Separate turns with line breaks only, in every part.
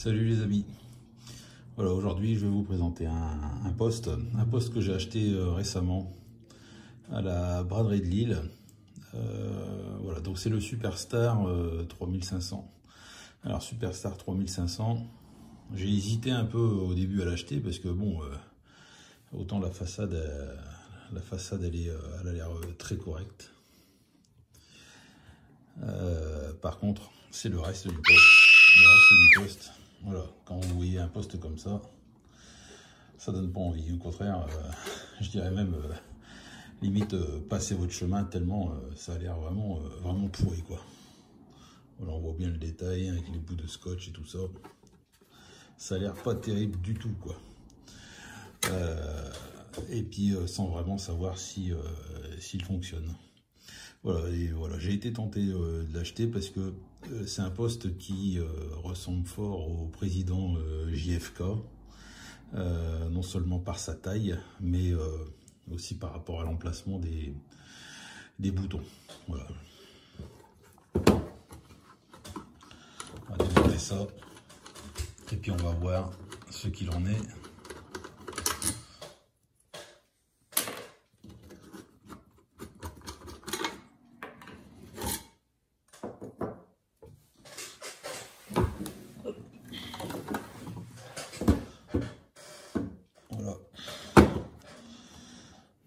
Salut les amis. Voilà, aujourd'hui je vais vous présenter un poste que j'ai acheté récemment à la braderie de Lille. Voilà, donc c'est le Superstar 3500. Alors Superstar 3500, j'ai hésité un peu au début à l'acheter parce que bon, autant la façade elle a l'air très correcte. Par contre, c'est le reste du poste. Voilà, quand vous voyez un poste comme ça donne pas envie. Au contraire, je dirais même limite passez votre chemin tellement ça a l'air vraiment pourri quoi. Voilà, on voit bien le détail avec les bouts de scotch et tout ça. Ça a l'air pas terrible du tout quoi. Et puis sans vraiment savoir s'il fonctionne. Voilà, et voilà, j'ai été tenté de l'acheter parce que c'est un poste qui ressemble fort au président JFK, non seulement par sa taille, mais aussi par rapport à l'emplacement des boutons. Voilà. On va démonter ça, et puis on va voir ce qu'il en est. Voilà.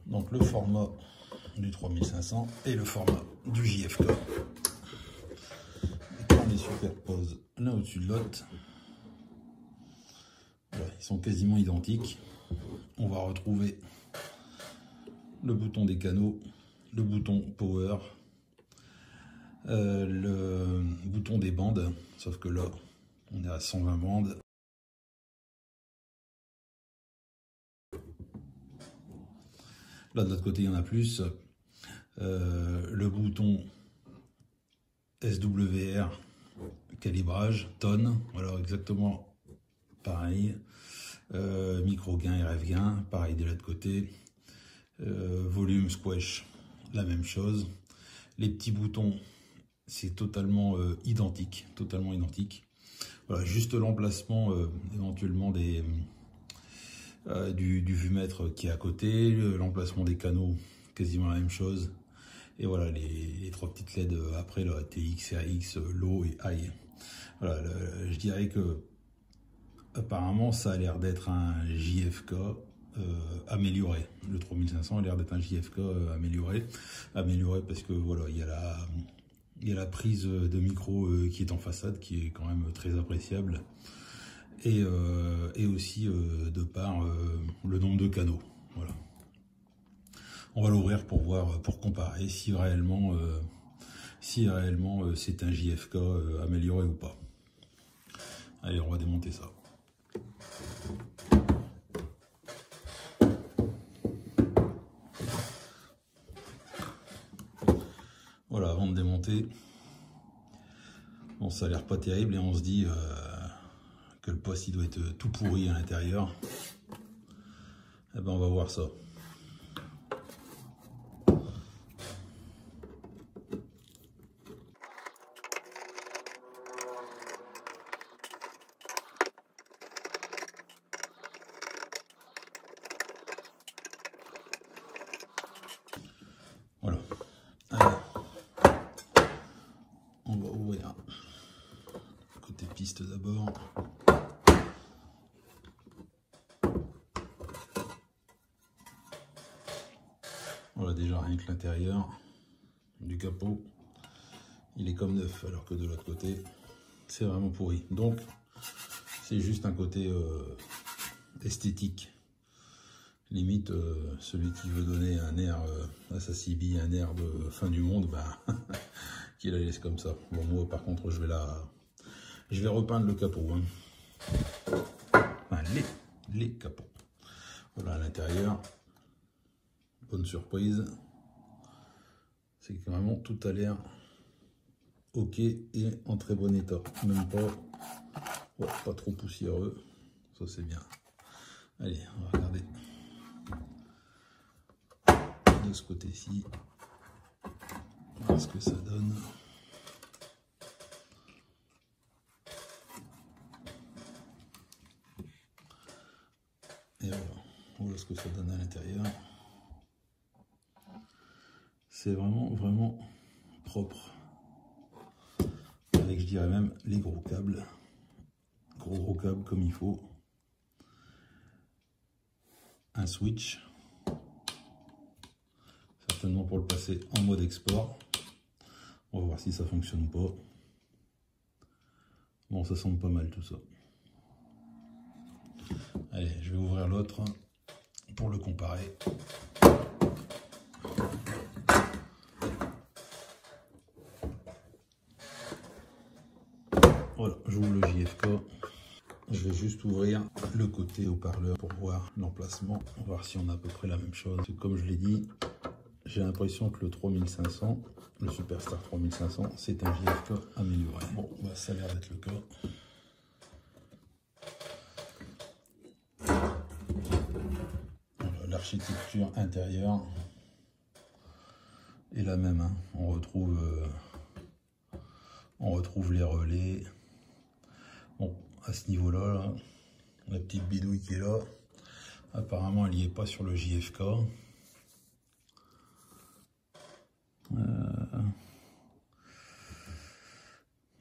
Donc le format du 3500 et le format du JFK. Et quand on les superpose l'un au-dessus de l'autre, voilà, ils sont quasiment identiques. On va retrouver le bouton des canaux, le bouton power, le bouton des bandes, sauf que là on est à 120 bandes. Là de l'autre côté il y en a plus. Le bouton SWR calibrage tonne, voilà exactement pareil. Micro gain, RF gain, pareil de l'autre côté. Volume squash, la même chose. Les petits boutons, c'est totalement identique, Voilà, juste l'emplacement éventuellement du vumètre qui est à côté, l'emplacement des canaux, quasiment la même chose. Et voilà les trois petites LED après, là, TX, RX, Low et High. Voilà, je dirais que apparemment ça a l'air d'être un JFK amélioré. Le 3500 a l'air d'être un JFK amélioré parce que voilà, il y a la prise de micro qui est en façade, qui est quand même très appréciable, et aussi de par le nombre de canaux. Voilà. On va l'ouvrir pour voir, pour comparer si réellement c'est un JFK amélioré ou pas. Allez, on va démonter ça. Voilà, avant de démonter, bon, ça a l'air pas terrible et on se dit que le poste il doit être tout pourri à l'intérieur. Eh ben on va voir ça. Voilà. Alors, on va ouvrir côté piste d'abord. Voilà, déjà rien que l'intérieur du capot, il est comme neuf, alors que de l'autre côté, c'est vraiment pourri. Donc, c'est juste un côté esthétique. Limite, celui qui veut donner un air à sa CB, un air de fin du monde, bah, qu'il la laisse comme ça. Bon, moi, par contre, je vais repeindre le capot. Hein. Enfin, les capots. Voilà, à l'intérieur, bonne surprise. C'est que vraiment, tout a l'air ok et en très bon état. Même pas, ouais, pas trop poussiéreux. Ça, c'est bien. Allez, on va regarder de ce côté-ci, voir ce que ça donne. ce que ça donne à l'intérieur. C'est vraiment propre. Avec, je dirais même, les gros câbles. Gros câbles comme il faut. Un switch. Certainement pour le passer en mode export. On va voir si ça fonctionne ou pas. Bon, ça semble pas mal tout ça. Allez, je vais ouvrir l'autre pour le comparer. Voilà, j'ouvre le JFK. Je vais juste ouvrir le côté haut-parleur pour voir l'emplacement, voir si on a à peu près la même chose. Comme je l'ai dit, j'ai l'impression que le 3500, le Superstar 3500, c'est un JFK amélioré. Bon, bah, ça a l'air d'être le cas. Voilà, l'architecture intérieure est la même, hein. On retrouve les relais. Bon, à ce niveau-là, là, la petite bidouille qui est là, apparemment elle n'y est pas sur le JFK.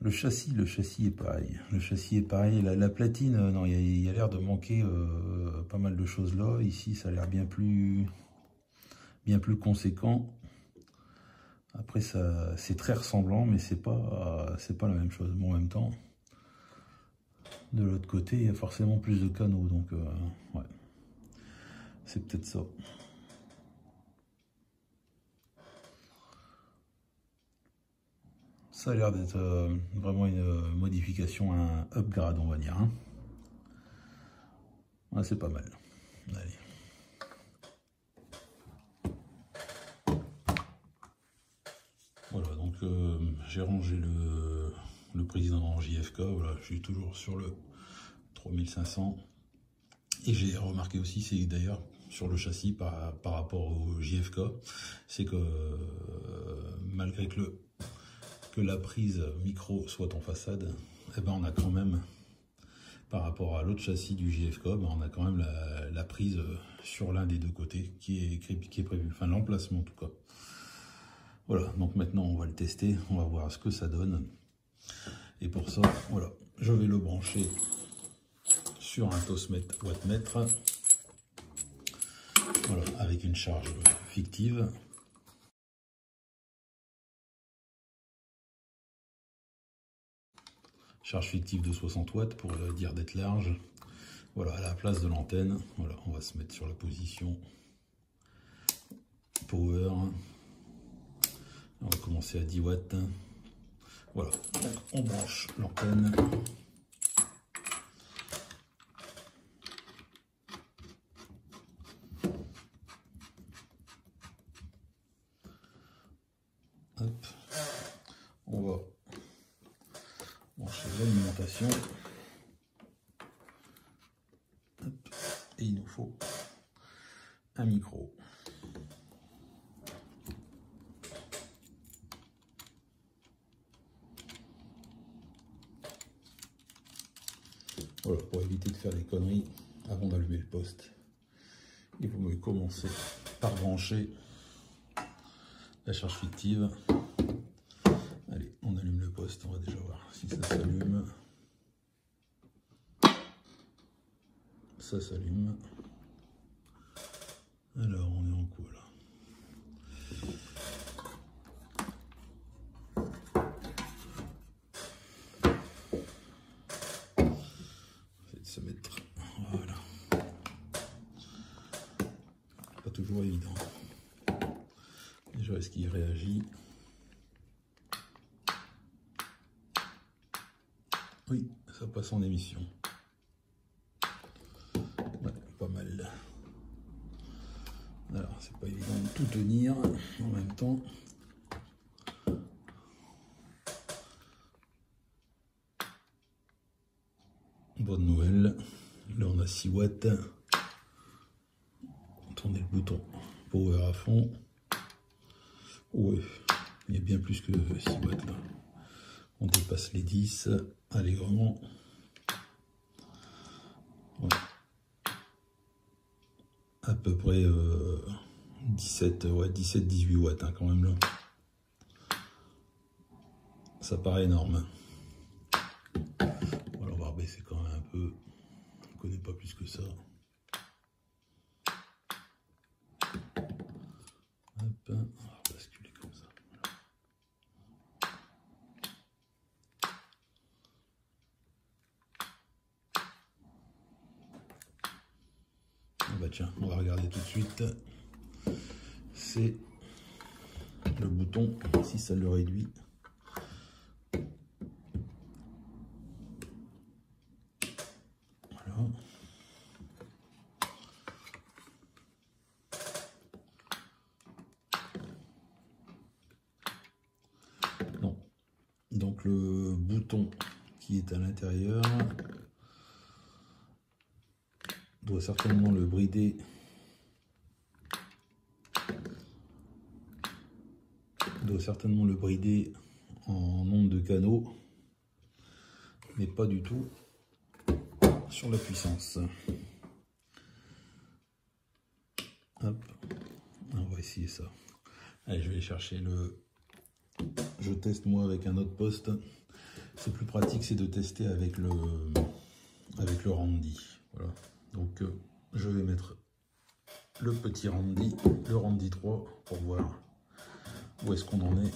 Le châssis est pareil. Le châssis est pareil. La platine, non, il y a l'air de manquer pas mal de choses là. Ici, ça a l'air bien plus conséquent. Après, ça, c'est très ressemblant, mais c'est pas la même chose. Bon, en même temps, de l'autre côté, il y a forcément plus de canaux, donc ouais, c'est peut-être ça. Ça a l'air d'être vraiment une modification, un upgrade, on va dire. Hein. Ouais, c'est pas mal. Allez. Voilà, donc j'ai rangé le président en JFK. Voilà, je suis toujours sur le 3500. Et j'ai remarqué aussi, c'est d'ailleurs sur le châssis par rapport au JFK, c'est que malgré que la prise micro soit en façade, eh ben on a quand même, par rapport à l'autre châssis du JFK, ben on a quand même la prise sur l'un des deux côtés qui est prévu, enfin l'emplacement en tout cas. Voilà, donc maintenant on va le tester, on va voir ce que ça donne. Et pour ça, voilà, je vais le brancher sur un TOSMET wattmètre, voilà, avec une charge fictive. Charge fictive de 60 watts pour dire d'être large. Voilà, à la place de l'antenne, voilà, on va se mettre sur la position power. On va commencer à 10 watts. Voilà, donc on branche l'antenne. Hop. On va brancher l'alimentation. Et il nous faut un micro. Voilà, pour éviter de faire des conneries avant d'allumer le poste, il vaut mieux commencer par brancher la charge fictive. Allez, on allume le poste, on va déjà voir si ça s'allume. Ça s'allume. Alors, on est en quoi là? Se mettre, voilà, pas toujours évident. Déjà, est-ce qu'il réagit? Oui, ça passe en émission. Ouais, pas mal. Alors, c'est pas évident de tout tenir en même temps. Bonne nouvelle, là on a 6 watts. Tournez le bouton power à fond. Ouais, il y a bien plus que 6 watts là. On dépasse les 10 allègrement. Ouais. À à peu près 17-18 watts hein, quand même là. Ça paraît énorme. Voilà, on va rebaisser quand même un peu. On ne connaît pas plus que ça. Hop, on va basculer comme ça. Ah bah tiens, on va regarder tout de suite. C'est le bouton, si ça le réduit. Voilà. Non. Donc le bouton qui est à l'intérieur doit certainement le brider. En nombre de canaux, mais pas du tout sur la puissance. Hop, on va essayer ça. Allez, je vais aller chercher le... Je teste moi avec un autre poste. C'est plus pratique, c'est de tester avec le Randy. Voilà. Donc je vais mettre le petit Randy, le Randy 3, pour voir où est-ce qu'on en est.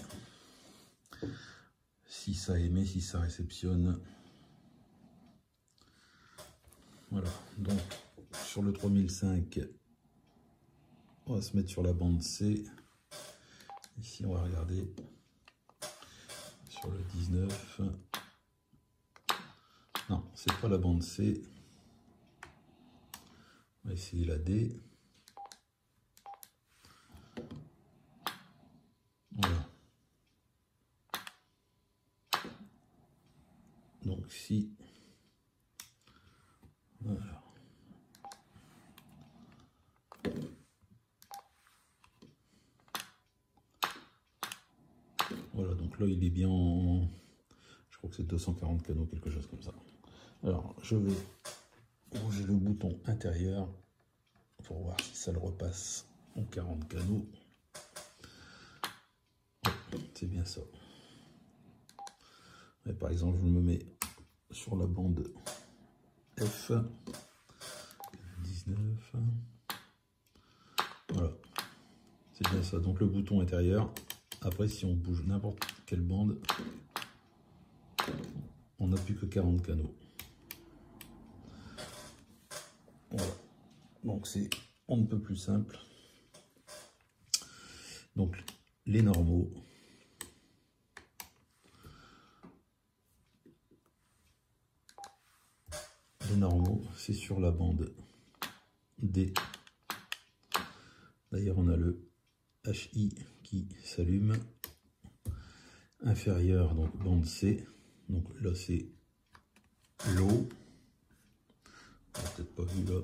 Si ça émet, si ça réceptionne. Voilà, donc sur le 3005, on va se mettre sur la bande C. Ici, on va regarder sur le 19. Non, c'est pas la bande C. On va essayer la D. Voilà. Donc si... Voilà. Voilà, donc là il est bien en... Je crois que c'est 240 canaux, quelque chose comme ça. Alors je vais bouger le bouton intérieur pour voir si ça le repasse en 40 canaux. C'est bien ça. Et par exemple, je me mets sur la bande F, 19. Voilà, c'est bien ça. Donc le bouton intérieur. Après, si on bouge n'importe quelle bande, on n'a plus que 40 canaux. Voilà. Donc c'est on ne peut plus simple. Donc les normaux. Les normaux, c'est sur la bande D. D'ailleurs, on a le HI qui s'allume. Inférieur, donc bande C. Donc là, c'est l'eau. On n'a peut-être pas vu là.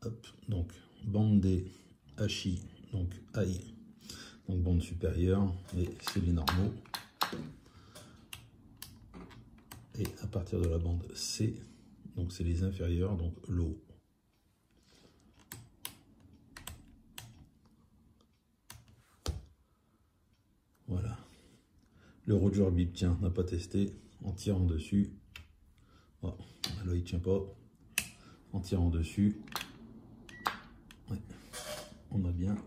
Hop, donc bande D, HI, donc I, donc bande supérieure, et c'est les normaux. Et à partir de la bande C, donc c'est les inférieurs, donc l'eau. Voilà. Le Roger Bip, tiens, on n'a pas testé. En tirant dessus. Oh, là, il tient pas. En tirant dessus. Ouais, on a bien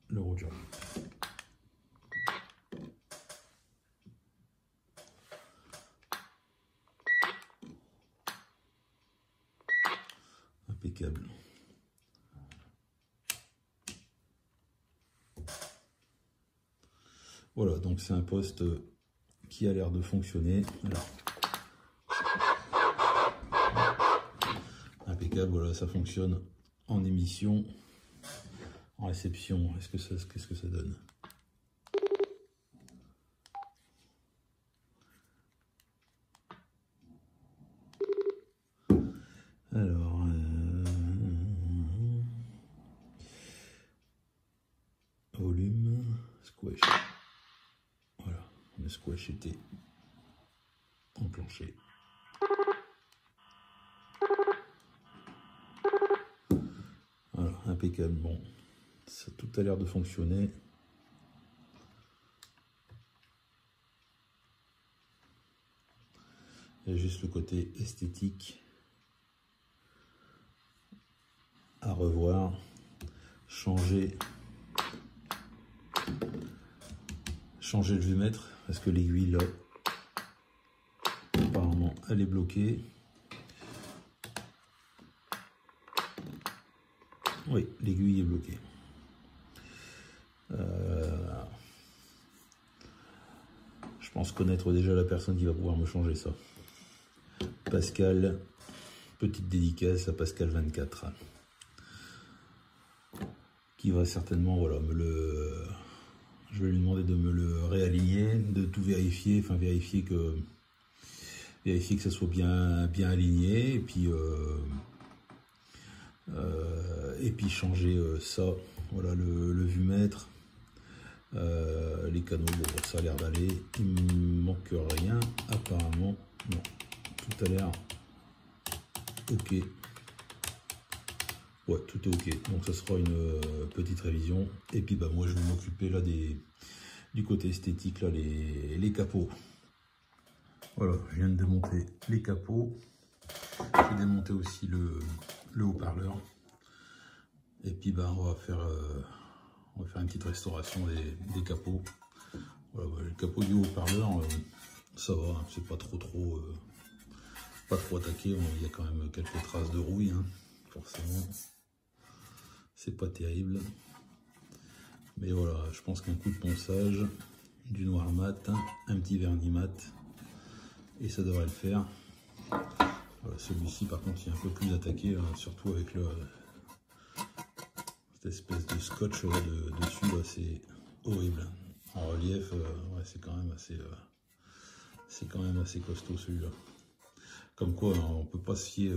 le Roger Bip. Impeccable. Voilà, donc c'est un poste qui a l'air de fonctionner. Alors, impeccable, voilà, ça fonctionne en émission, en réception. Qu'est-ce que ça donne? Alors, volume, squash. Voilà, le squash était enclenché. impeccable. Bon, ça tout a l'air de fonctionner. Il y a juste le côté esthétique à revoir, changer le vumètre parce que l'aiguille là, apparemment, elle est bloquée. Oui, l'aiguille est bloquée. Je pense connaître déjà la personne qui va pouvoir me changer ça. Pascal, petite dédicace à Pascal 24, qui va certainement, voilà, je vais lui demander de me le réaligner, de tout vérifier, enfin vérifier que ça soit bien aligné, et puis changer ça, voilà, le vumètre, les canaux, bon, ça a l'air d'aller, il me manque rien apparemment, non, tout a l'air ok. Ouais, tout est ok, donc ça sera une petite révision, et puis bah moi je vais m'occuper là du côté esthétique, là, les capots. Voilà, je viens de démonter les capots, j'ai démonté aussi le haut-parleur, et puis bah on va faire une petite restauration des capots. Voilà, bah, le capot du haut-parleur, ça va, hein, c'est pas trop attaqué, il y a quand même quelques traces de rouille, hein, forcément. C'est pas terrible, mais voilà, je pense qu'un coup de ponçage, du noir mat, un petit vernis mat, et ça devrait le faire. Voilà, celui-ci par contre il est un peu plus attaqué, hein, surtout avec cette espèce de scotch là, dessus, là, c'est horrible. En relief, ouais, c'est quand même assez costaud celui-là. Comme quoi, hein, on peut pas se fier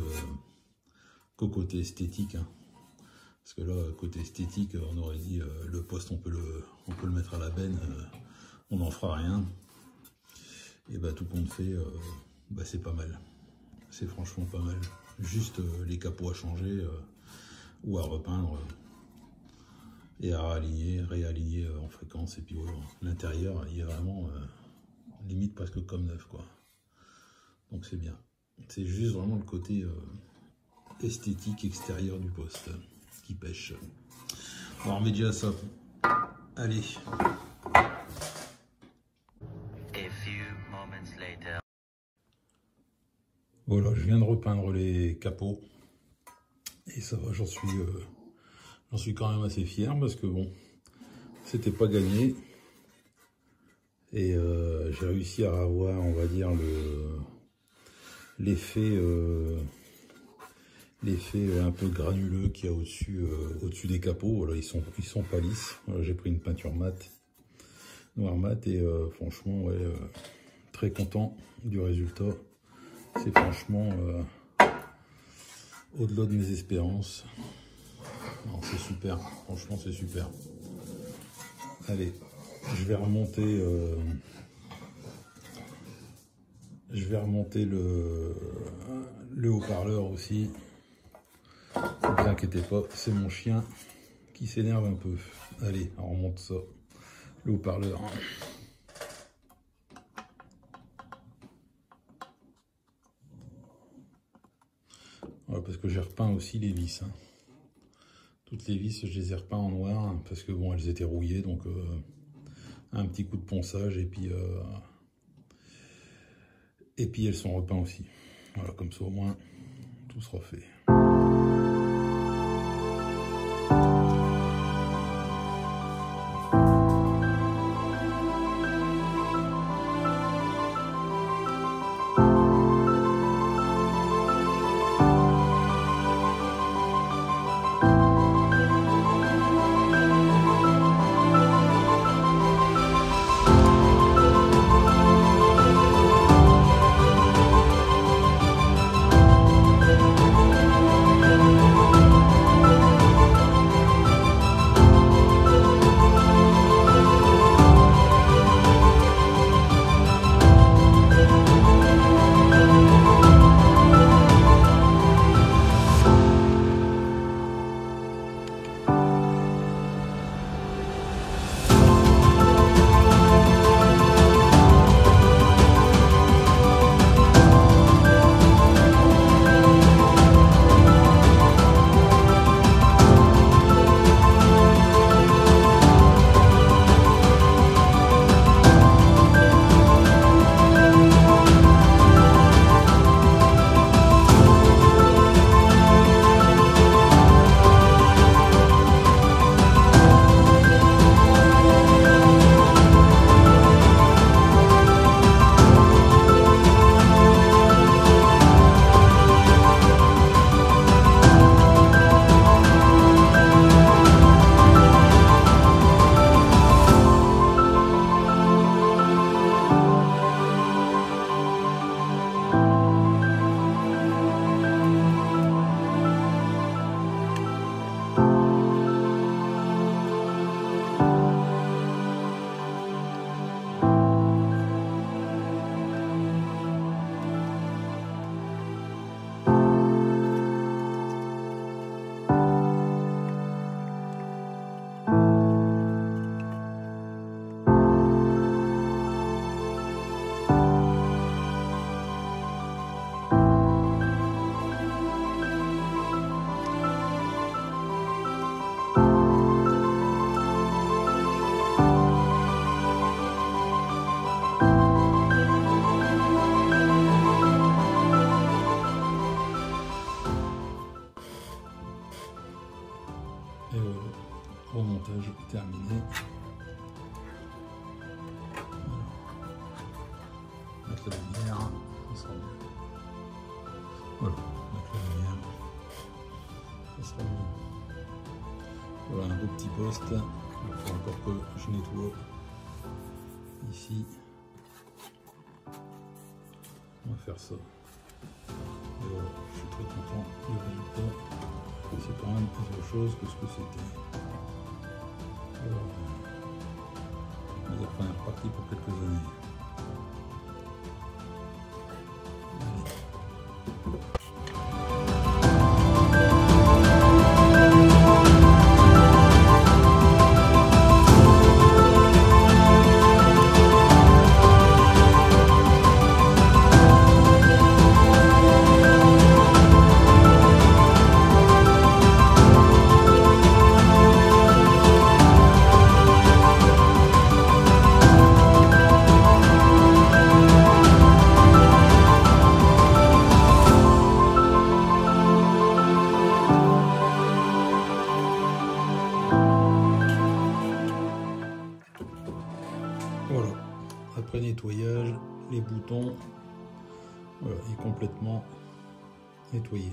qu'au côté esthétique, hein. Parce que là, côté esthétique, on aurait dit le poste, on peut le mettre à la benne, on n'en fera rien. Et bah tout compte fait, bah, c'est pas mal. C'est franchement pas mal. Juste les capots à changer ou à repeindre et à réaligner en fréquence. Et puis voilà, l'intérieur, il est vraiment limite presque comme neuf, quoi. Donc c'est bien. C'est juste vraiment le côté esthétique extérieur du poste qui pêche. On remet déjà ça. Allez. Voilà, je viens de repeindre les capots. Et ça va, j'en suis quand même assez fier parce que bon, c'était pas gagné. Et j'ai réussi à avoir, on va dire, l'effet un peu granuleux qu'il y a au-dessus des capots. Voilà, ils sont pas lisses. Voilà, j'ai pris une peinture mate, noir mat, et franchement, ouais, très content du résultat. C'est franchement au-delà de mes espérances. C'est super, franchement c'est super. Allez, je vais remonter le haut-parleur aussi. Ne vous inquiétez pas, c'est mon chien qui s'énerve un peu. Allez, on remonte ça, le haut-parleur. Voilà, parce que j'ai repeint aussi les vis, hein. Toutes les vis, je les ai repeints en noir, hein, parce que bon, elles étaient rouillées, donc un petit coup de ponçage, et puis elles sont repeintes aussi. Voilà, comme ça au moins, tout sera fait. remontage terminé. Mettre la lumière, ça sera mieux. Voilà, mettre la lumière, ça sera mieux. Voilà un beau petit poste. Il faut encore que je nettoie ici. On va faire ça. Et voilà, je suis très content du résultat. C'est quand même autre chose que ce que c'était. On va dire qu'on est reparti pour quelques années. Voilà, après nettoyage, les boutons, voilà, il est complètement nettoyé.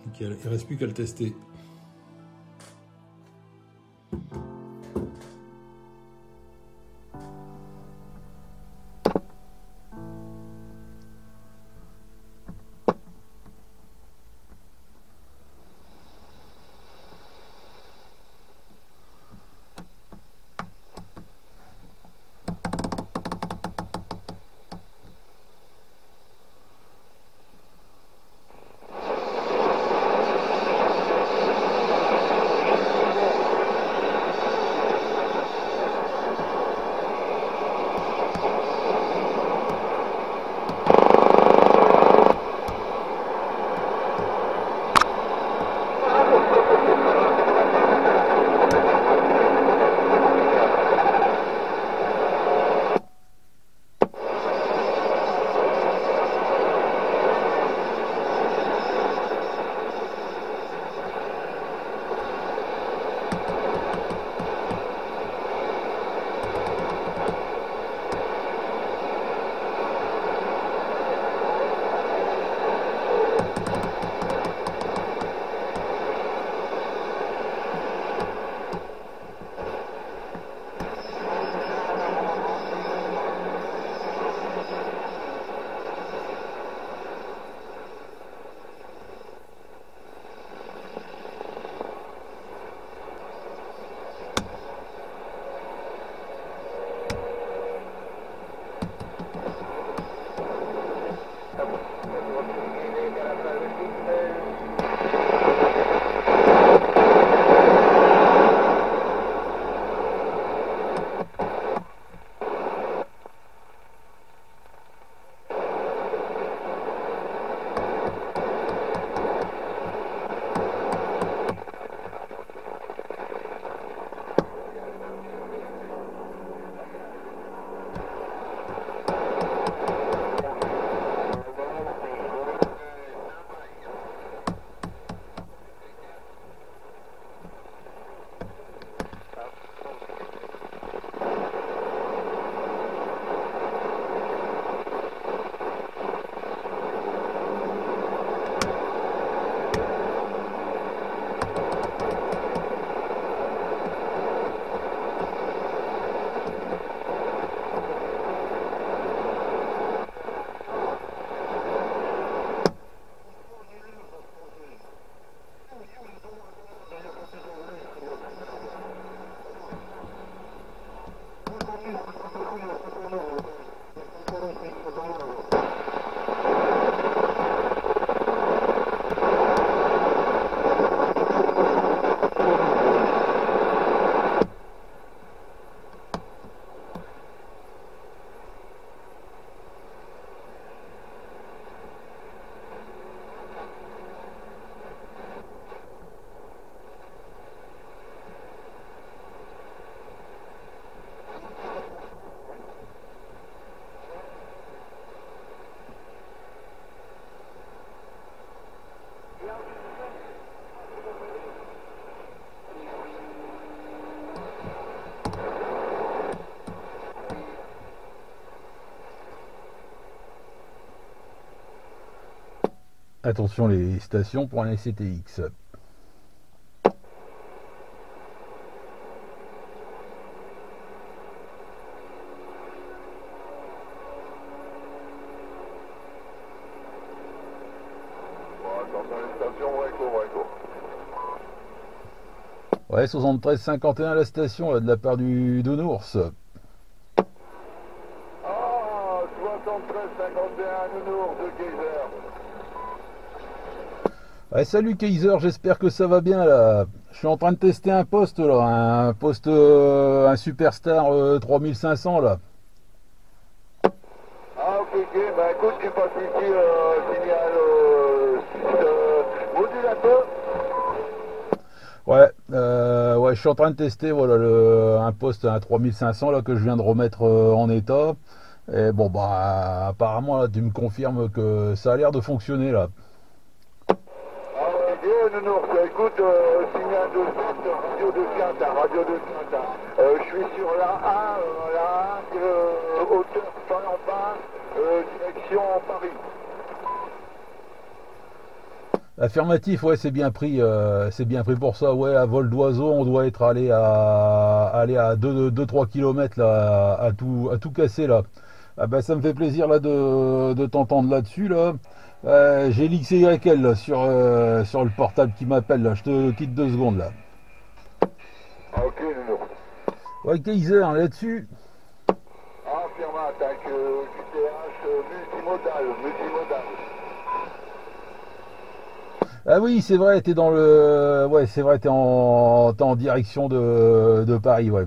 Nickel, il ne reste plus qu'à le tester.
Attention les stations pour un SCTX. Ouais, 73-51 la station là, de la part du Nounours.
Ah, 73-51 Nounours de Kaiser.
Ouais, salut Kaiser, j'espère que ça va bien là. Je suis en train de tester un poste là, un poste, un Superstar 3500 là.
Ah, ok, bah écoute, tu passes ici, signal modulateur.
Ouais, ouais, je suis en train de tester voilà un poste un 3500 là que je viens de remettre en état. Et bon bah apparemment là tu me confirmes que ça a l'air de fonctionner là.
Ah, ok, Nounours, écoute, signal de 7, radio de Quintin, radio de Quintin. Je suis sur la 1, hauteur Saint-Lampin, direction Paris.
Affirmatif, ouais, c'est bien pris pour ça. Ouais, à vol d'oiseau, on doit être allé à 2-3 km là, à tout casser là. Ah bah ça me fait plaisir là de t'entendre là-dessus là. J'ai l'XYL là sur le portable qui m'appelle là. Je te quitte 2 secondes là.
Ah, ok, Nounours.
Ouais, Kaiser, là-dessus.
Ah, Firma, attaque QTH multimodal, multimodal.
Ah oui, c'est vrai, t'es dans le. Ouais, c'est vrai, t'es en direction de Paris, ouais.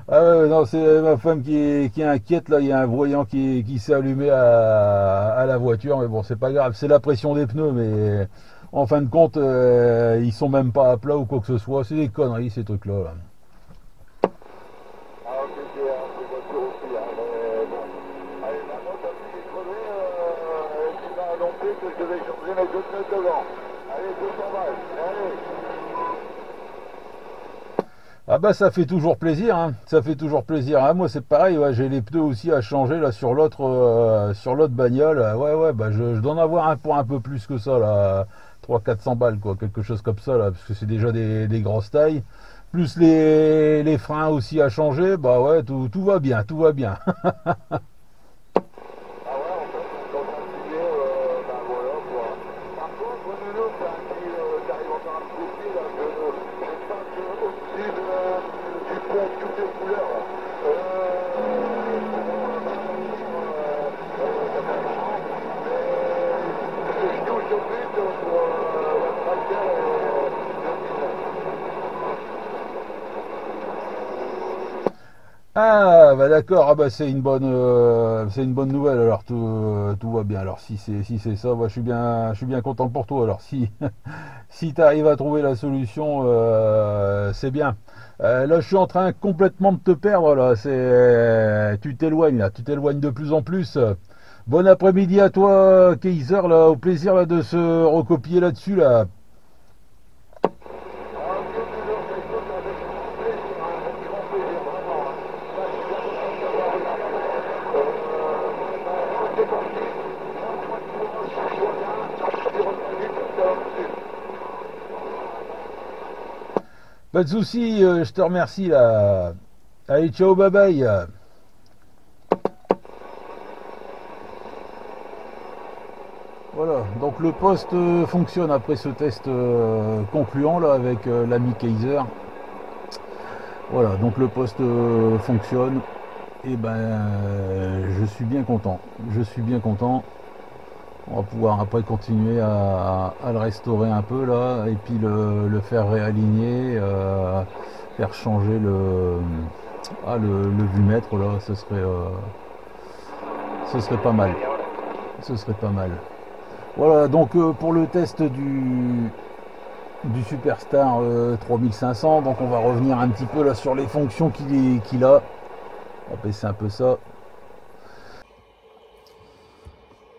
Ah ouais, non, c'est ma femme qui est inquiète, là, il y a un voyant qui s'est allumé à la voiture, mais bon, c'est pas grave, c'est la pression des pneus, mais en fin de compte, ils sont même pas à plat ou quoi que ce soit, c'est des conneries ces trucs-là. Là.
Ah, ok, c'est voiture aussi, hein, mais bon. Allez, maintenant, t'as vu, j'ai crevé, tu m'as annoncé que je devais changer mes deux pneus devant. Allez, 200 balles, allez.
Ah bah ça fait toujours plaisir, hein. Ça fait toujours plaisir. Ah, moi c'est pareil, ouais, j'ai les pneus aussi à changer là sur l'autre bagnole. Ouais ouais bah je dois en avoir un pour un peu plus que ça là, 300-400 balles quoi, quelque chose comme ça là, parce que c'est déjà des grosses tailles. Plus les freins aussi à changer, bah ouais tout va bien, tout va bien.
Ah ouais, en fait, quand on signé, ben voilà, quoi. Par contre, Bruno, t'arrives encore à me couper, là, je passe au-dessus du pont, toutes les couleurs, là. Je touche au but pour la tracteur
Ah bah d'accord, ah bah c'est une bonne nouvelle alors tout va bien. Alors si c'est ça, bah, je suis bien content pour toi. Alors si si tu arrives à trouver la solution, c'est bien. Là je suis en train complètement de te perdre là. C'est tu t'éloignes de plus en plus. Bon après-midi à toi Kaiser là, au plaisir là de se recopier là-dessus là. Pas de souci, je te remercie là. Allez ciao bye bye. Voilà, donc le poste fonctionne après ce test concluant là avec l'ami Kaiser. Voilà, donc le poste fonctionne et ben je suis bien content. Je suis bien content. On va pouvoir après continuer à le restaurer un peu là et puis le faire réaligner, faire changer le vumètre là, ce serait pas mal. Ce serait pas mal. Voilà, donc pour le test du Superstar 3500, donc on va revenir un petit peu là sur les fonctions qu'il a. On va baisser un peu ça.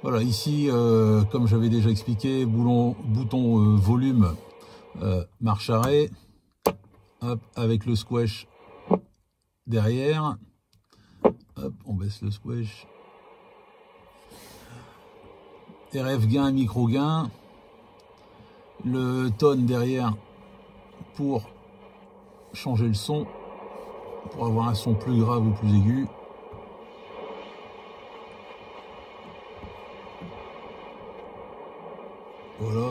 Voilà, ici, comme j'avais déjà expliqué, bouton volume, marche arrêt, hop, avec le squash derrière. Hop, on baisse le squash. RF gain, micro gain, le tone derrière pour changer le son, pour avoir un son plus grave ou plus aigu. Voilà.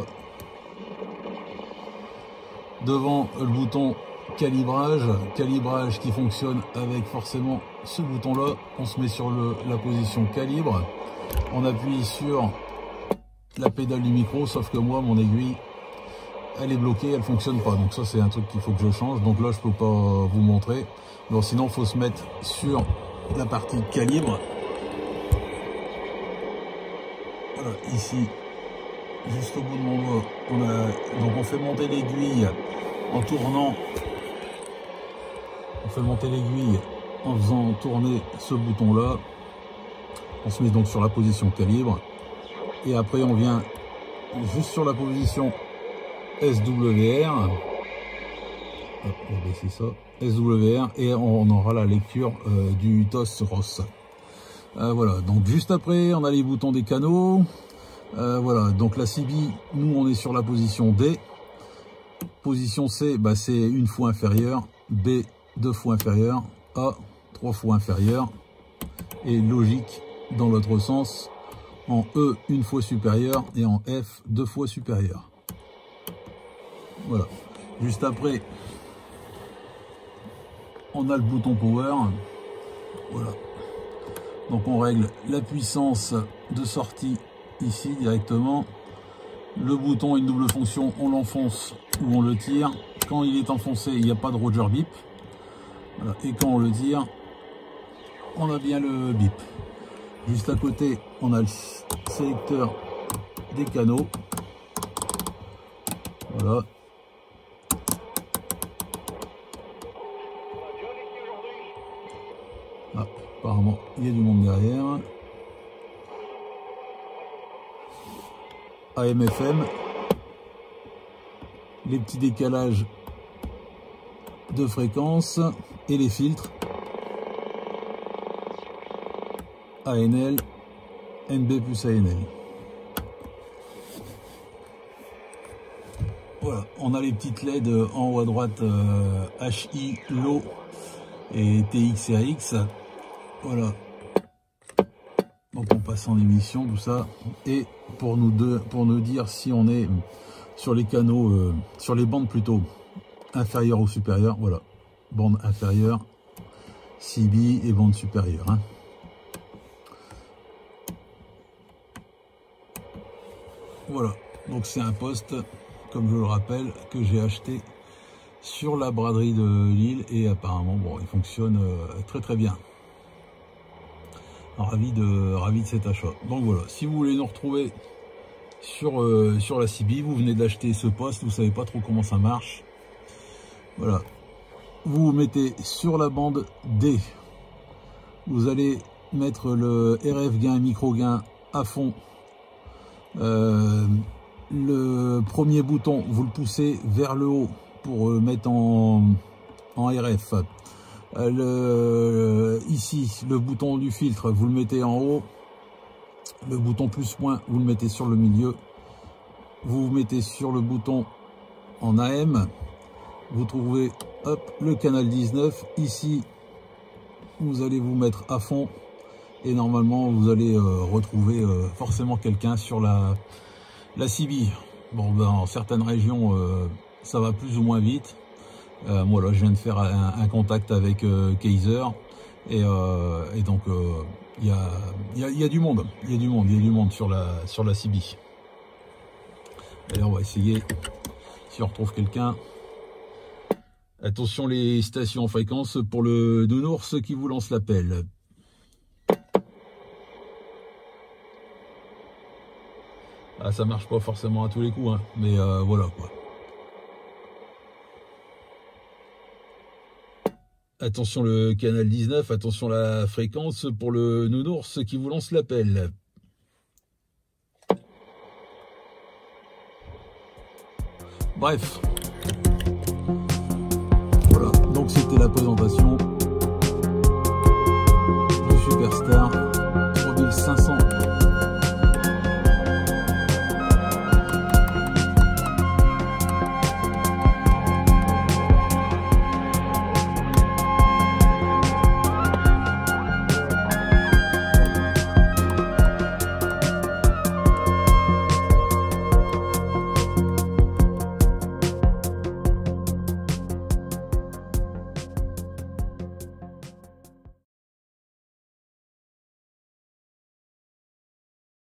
Devant le bouton calibrage qui fonctionne avec forcément ce bouton là. On se met sur la position calibre, on appuie sur la pédale du micro, sauf que moi mon aiguille elle est bloquée, elle fonctionne pas, donc ça c'est un truc qu'il faut que je change. Donc là je peux pas vous montrer, donc sinon il faut se mettre sur la partie calibre. Voilà, ici juste au bout de mon doigt donc on fait monter l'aiguille en tournant, on fait monter l'aiguille en faisant tourner ce bouton là. On se met donc sur la position calibre et après on vient juste sur la position SWR. Hop, on va baisser ça, SWR, et on aura la lecture du TOS ROS. Voilà, donc juste après on a les boutons des canaux. Voilà, donc la CB, nous on est sur la position D. Position C, bah, c'est une fois inférieure, B 2 fois inférieur, A 3 fois inférieur, et logique dans l'autre sens, en E une fois supérieur et en F 2 fois supérieur. Voilà, juste après on a le bouton power. Voilà, donc on règle la puissance de sortie ici directement. Le bouton a une double fonction, on l'enfonce ou on le tire. Quand il est enfoncé, il n'y a pas de Roger bip. Voilà. Et quand on le tire, on a bien le bip. Juste à côté, on a le sélecteur des canaux. Voilà. Ah, apparemment, il y a du monde derrière. AM/FM, les petits décalages de fréquence et les filtres ANL, NB plus ANL. Voilà, on a les petites LED en haut à droite, HI, Low et TX et AX. Voilà. Donc on passe en émission, tout ça, et pour nous dire si on est sur les canaux, sur les bandes plutôt inférieures ou supérieures. Voilà, bande inférieure, CB, et bande supérieure. Hein. Voilà, donc c'est un poste, comme je le rappelle, que j'ai acheté sur la braderie de Lille, et apparemment bon, il fonctionne très très bien. Ravi de cet achat. Donc voilà, si vous voulez nous retrouver sur la CB, vous venez d'acheter ce poste, vous savez pas trop comment ça marche. Voilà, vous mettez sur la bande D, vous allez mettre le RF gain, micro gain à fond. Le premier bouton, vous le poussez vers le haut pour mettre en RF. Ici, le bouton du filtre, vous le mettez en haut. Le bouton plus moins, vous le mettez sur le milieu. Vous mettez sur le bouton en AM. Vous trouvez, hop, le canal 19. Ici, vous allez vous mettre à fond. Et normalement, vous allez retrouver forcément quelqu'un sur la CB. Bon, dans certaines régions, ça va plus ou moins vite. Moi là je viens de faire un contact avec Kaiser, et donc il y a du monde, sur la CB. Et on va essayer si on retrouve quelqu'un. Attention les stations en fréquence pour le nounours qui vous lance l'appel. Ah, ça marche pas forcément à tous les coups, hein, mais voilà quoi. Attention le canal 19, attention la fréquence pour le nounours qui vous lance l'appel. Bref. Voilà, donc c'était la présentation du Superstar 3500